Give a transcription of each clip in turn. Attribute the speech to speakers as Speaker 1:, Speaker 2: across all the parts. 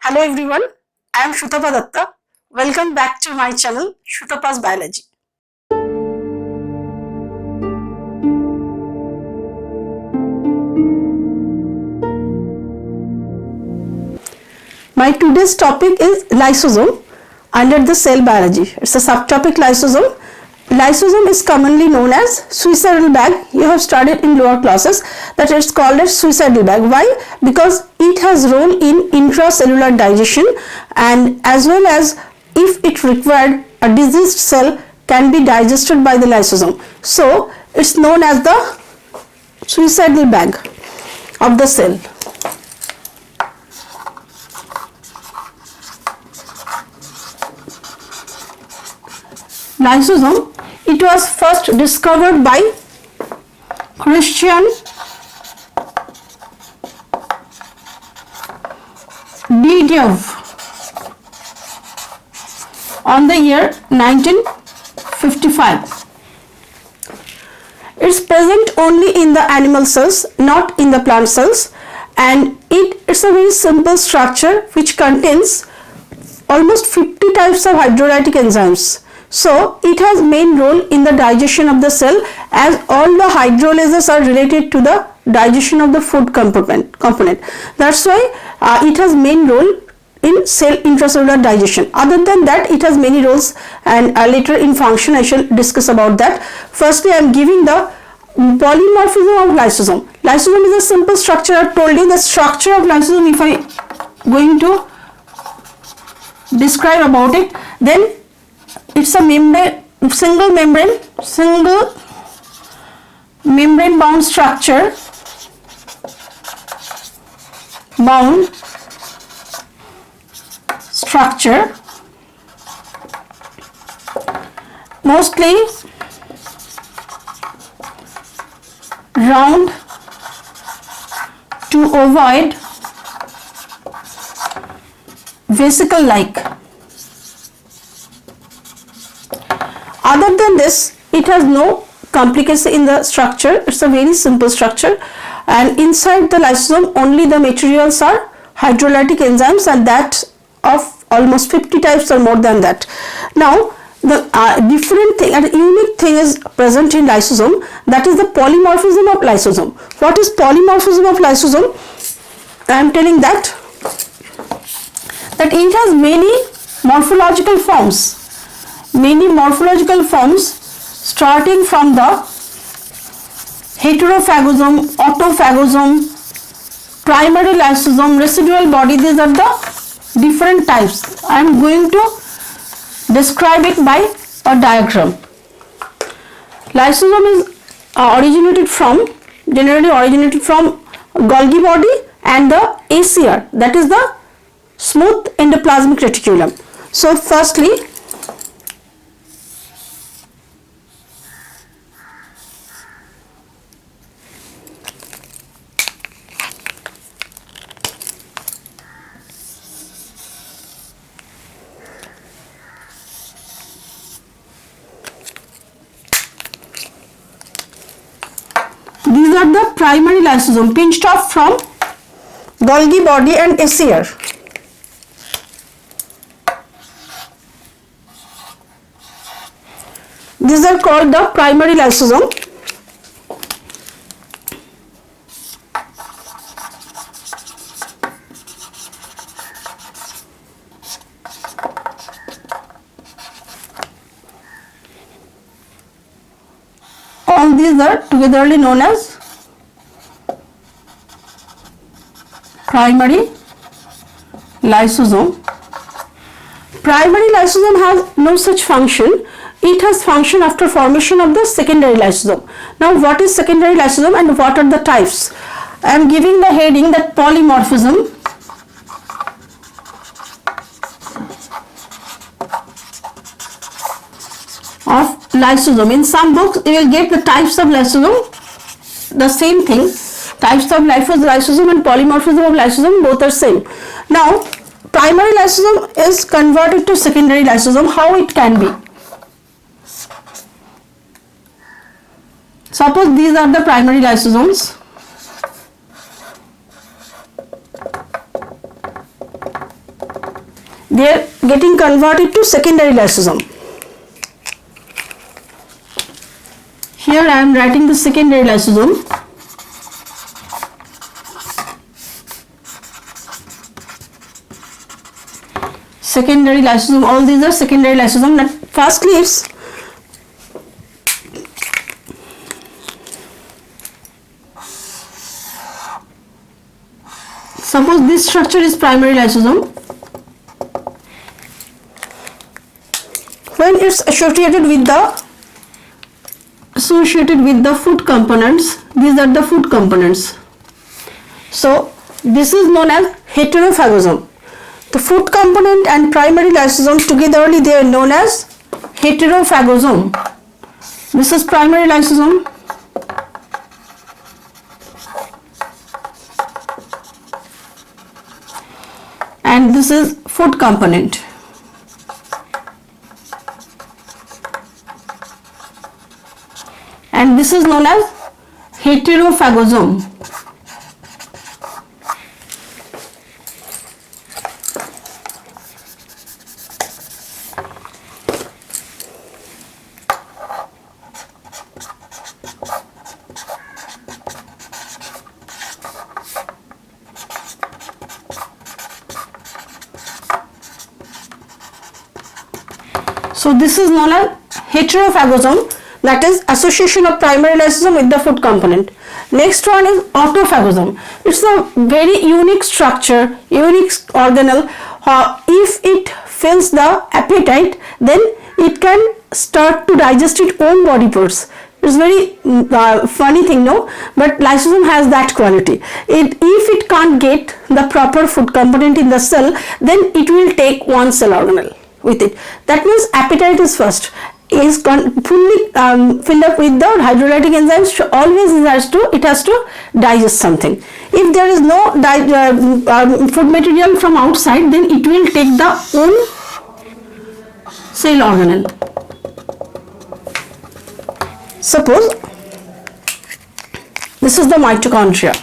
Speaker 1: Hello everyone, I am Shrutapa Datta. Welcome back to my channel Shrutapa's Biology. My today's topic is lysosome under the cell biology. It's a subtopic lysosome. Lysosome is commonly known as suicidal bag. You have studied in lower classes that it's called as suicidal bag. Why? Because it has role in intracellular digestion and as well as if it required a diseased cell can be digested by the lysosome. So it's known as the suicidal bag of the cell. Lysosome, it was first discovered by Christian Didiov on the year 1955. It's present only in the animal cells, not in the plant cells, and it's a very simple structure which contains almost 50 types of hydrolytic enzymes. So it has main role in the digestion of the cell as all the hydrolases are related to the digestion of the food component. That's why it has main role in cell intracellular digestion. Other than that, it has many roles, and later in function I shall discuss about that. Firstly, I am giving the polymorphism of lysosome. Lysosome is a simple structure. I have told you the structure of lysosome. If I going to describe about it, then it's a single membrane bound structure, mostly round to ovoid, vesicle like. Other than this, it has no complication in the structure. It's a very simple structure, and inside the lysosome only the materials are hydrolytic enzymes, and that of almost 50 types or more than that. Now the different thing and unique thing is present in lysosome, that is the polymorphism of lysosome. What is polymorphism of lysosome? I am telling that it has many morphological forms. Starting from the heterophagosome, autophagosome, primary lysosome, residual body. These are the different types. I am going to describe it by a diagram. Lysosome is generally originated from Golgi body and the ACR, that is the smooth endoplasmic reticulum. So firstly, these are the primary lysosome pinched off from Golgi body and ACR. These are called the primary lysosome. All these are togetherly known as primary lysosome. Primary lysosome has no such function. It has function after formation of the secondary lysosome. Now what is secondary lysosome and what are the types? I am giving the heading that polymorphism of lysosome. In some books you will get the types of lysosome, the same thing. Types of lysosome and polymorphism of lysosome both are same. Now primary lysosome is converted to secondary lysosome. How it can be? Suppose these are the primary lysosomes. they are getting converted to secondary lysosome. Here I am writing the secondary lysosome. Secondary lysosome, all these are secondary lysosome. That first leaves suppose this structure is primary lysosome. When it's associated with the food components, these are the food components. So this is known as heterophagosome. The food component and primary lysosome togetherly they are known as heterophagosome. This is primary lysosome. And this is food component. And this is known as heterophagosome. So this is known as heterophagosome, that is association of primary lysosome with the food component. Next one is autophagosome. It's a very unique structure, unique organelle. If it fills the appetite, then it can start to digest its own body parts. It's very funny thing, no? But lysosome has that quality. If it can't get the proper food component in the cell, then it will take one cell organelle with it. That means appetite is first. Is fully filled up with the hydrolytic enzymes. Always it has to digest something. If there is no food material from outside, then it will take the own cell organelle. Suppose this is the mitochondria.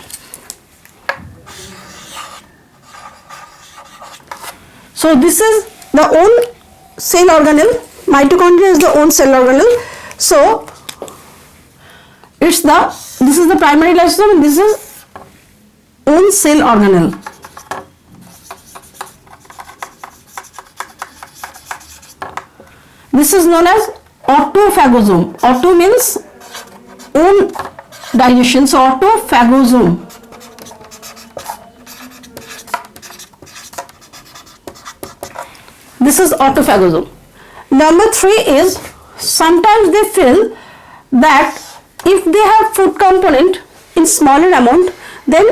Speaker 1: So this is the own cell organelle. Mitochondria is the own cell organelle. So this is the primary lysosome and this is own cell organelle. This is known as autophagosome. Auto means own digestion, so autophagosome. This is autophagosome. Number 3 is sometimes they feel that if they have food component in smaller amount, then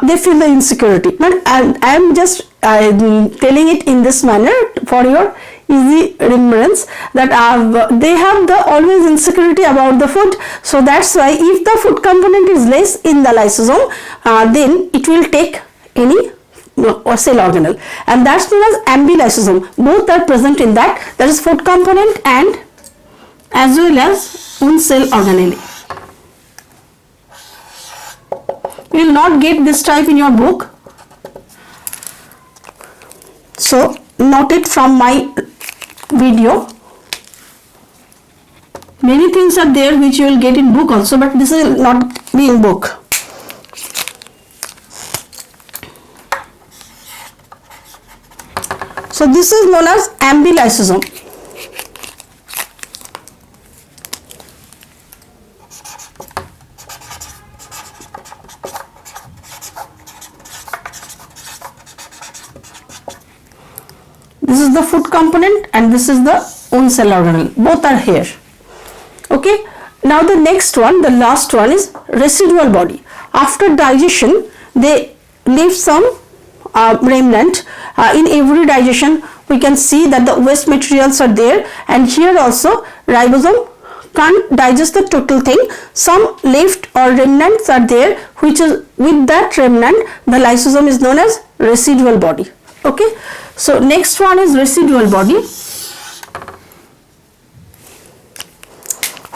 Speaker 1: they feel the insecurity. But I am just telling it in this manner for your easy remembrance, that they have the always insecurity about the food. So that's why if the food component is less in the lysosome, then it will take any or cell organelle, and that's known as ambulysosome. Both are present in that is food component and as well as own cell organelle. You will not get this type in your book, so note it from my video. Many things are there which you will get in book also, but this will not be in book. So this is known as ambulysosome. This is the food component and this is the own cell organelle. Both are here. Okay. Now the next one, the last one is residual body. After digestion, they leave some remnant. In every digestion we can see that the waste materials are there, and here also ribosome can't digest the total thing. Some left or remnants are there, which is with that remnant the lysosome is known as residual body. Okay. So next one is residual body,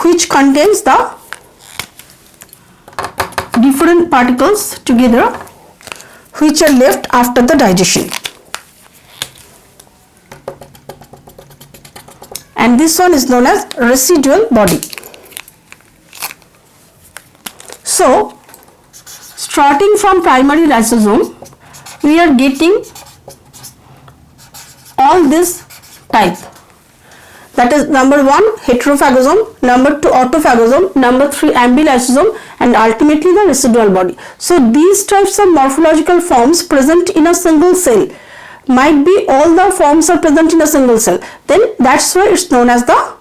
Speaker 1: which contains the different particles together which are left after the digestion. and this one is known as residual body. So starting from primary lysosome, we are getting all this type. That is number 1 heterophagosome, number 2 autophagosome, number 3 ambulysosome, and ultimately the residual body. So these types of morphological forms present in a single cell. Might be all the forms are present in a single cell. Then that's why it's known as the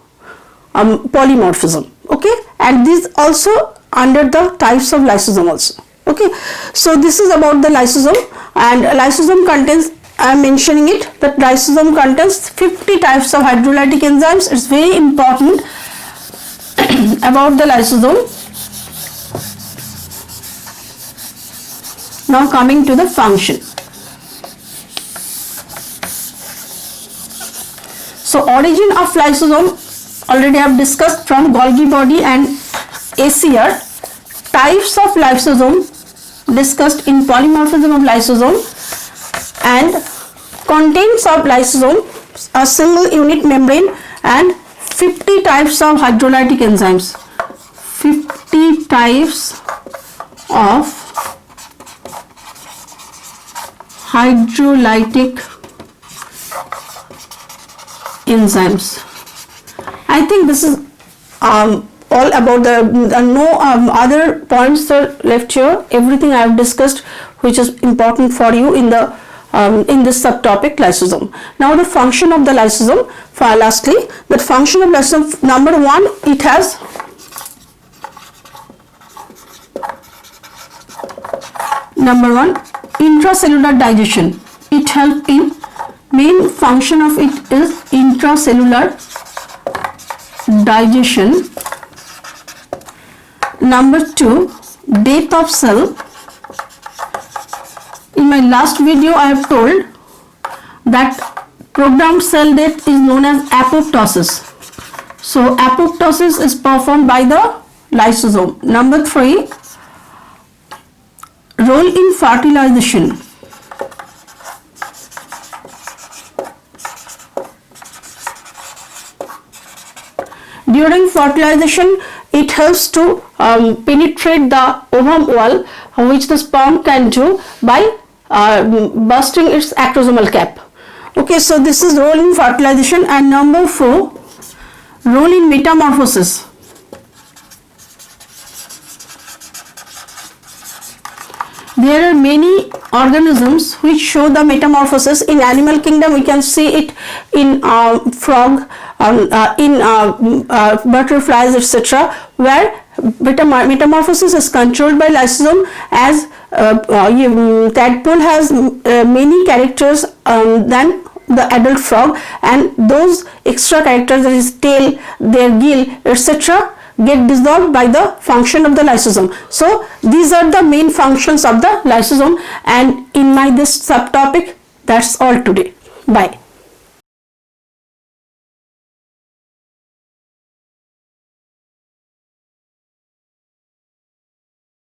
Speaker 1: polymorphism. Okay, and these also under the types of lysosome also. Okay, so this is about the lysosome, and lysosome contains, I am mentioning it, that lysosome contains 50 types of hydrolytic enzymes. It's very important about the lysosome. Now coming to the function. So origin of lysosome already I have discussed from Golgi body and ACR. Types of lysosome discussed in polymorphism of lysosome, and contents of lysosome, a single unit membrane, and 50 types of hydrolytic enzymes. 50 types of hydrolytic enzymes. I think this is all about the no other points are left here. Everything I have discussed which is important for you in the in this subtopic lysosome. Now the function of the lysosome. Lastly, the function of lysosome, number 1, it has intracellular digestion. It helps in, main function of it is intracellular digestion. Number 2, death of cell. In my last video I have told that programmed cell death is known as apoptosis. So apoptosis is performed by the lysosome. Number 3, role in fertilization. During fertilization, it helps to penetrate the ovum wall, which the sperm can do by bursting its acrosomal cap. Okay, so this is role in fertilization. And number 4, role in metamorphosis. There are many organisms which show the metamorphosis. In animal kingdom we can see it in frog, in butterflies, etc., where metamorphosis is controlled by lysosome. As tadpole has many characters than the adult frog, and those extra characters, that is tail, their gill, etc., get dissolved by the function of the lysosome. So these are the main functions of the lysosome, and in my this subtopic, that's all today. Bye.